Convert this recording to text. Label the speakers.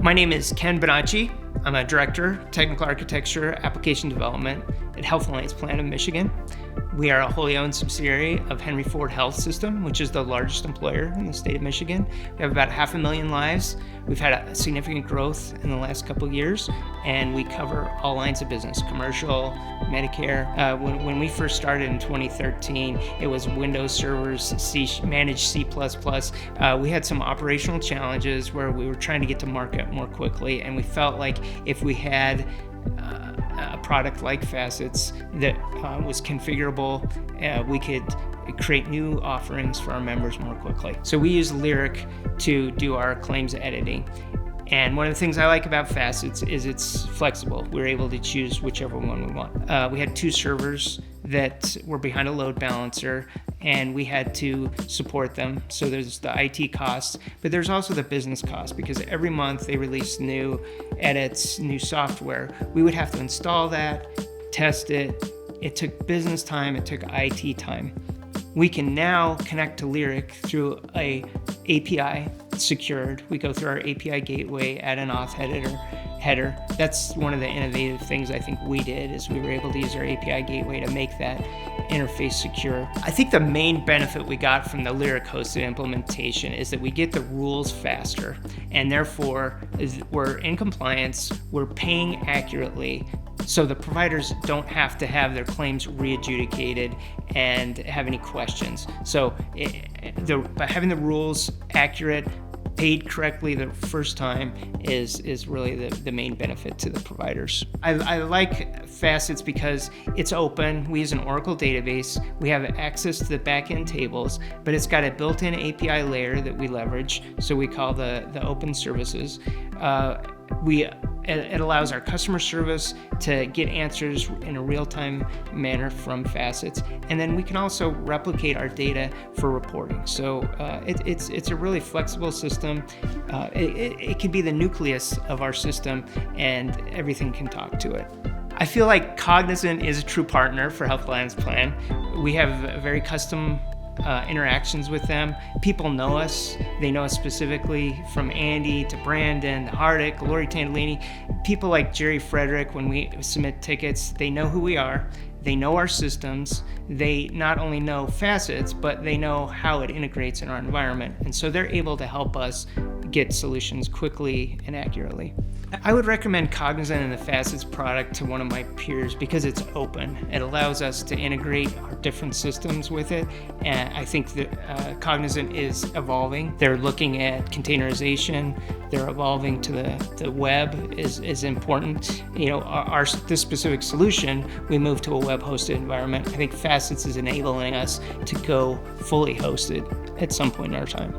Speaker 1: My name is Ken Bonacci. I'm a director, technical architecture, application development at Health Alliance Plan of Michigan. We are a wholly owned subsidiary of Henry Ford Health System, which is the largest employer in the state of Michigan. We have about 500,000 lives. We've had a significant growth in the last couple of years, and we cover all lines of business, commercial, Medicare. When we first started in 2013, it was Windows servers, managed C++. We had some operational challenges where we were trying to get to market more quickly, and we felt like if we had a product like Facets that was configurable, we could create new offerings for our members more quickly. So we use Lyric to do our claims editing. And one of the things I like about Facets is it's flexible. We're able to choose whichever one we want. We had 2 servers that were behind a load balancer, and we had to support them. So there's the IT costs, but there's also the business costs, because every month they release new edits, new software. We would have to install that, test it. It took business time, it took IT time. We can now connect to Lyric through a API secured. We go through our API gateway, add an auth header. That's one of the innovative things I think we did, is we were able to use our API gateway to make that interface secure. I think the main benefit we got from the Lyric hosted implementation is that we get the rules faster, and therefore we're in compliance, we're paying accurately, so the providers don't have to have their claims re-adjudicated and have any questions. So by having the rules accurate, paid correctly the first time is really the main benefit to the providers. I like Facets because it's open. We use an Oracle database. We have access to the back-end tables, but it's got a built-in API layer that we leverage, so we call the open services. It allows our customer service to get answers in a real-time manner from Facets, and then we can also replicate our data for reporting. So it's a really flexible system. It can be the nucleus of our system, and everything can talk to it. I feel like Cognizant is a true partner for Health Alliance Plan. We have very custom interactions with them. People know us. They know us specifically from Andy to Brandon, Hardik, Lori Tandolini. People like Jerry Frederick, when we submit tickets, they know who we are. They know our systems. They not only know Facets, but they know how it integrates in our environment. And so they're able to help us get solutions quickly and accurately. I would recommend Cognizant and the Facets product to one of my peers because it's open. It allows us to integrate our different systems with it, and I think that Cognizant is evolving. They're looking at containerization. They're evolving to the web is important. You know, this specific solution, we moved to a web-hosted environment. I think Facets is enabling us to go fully hosted at some point in our time.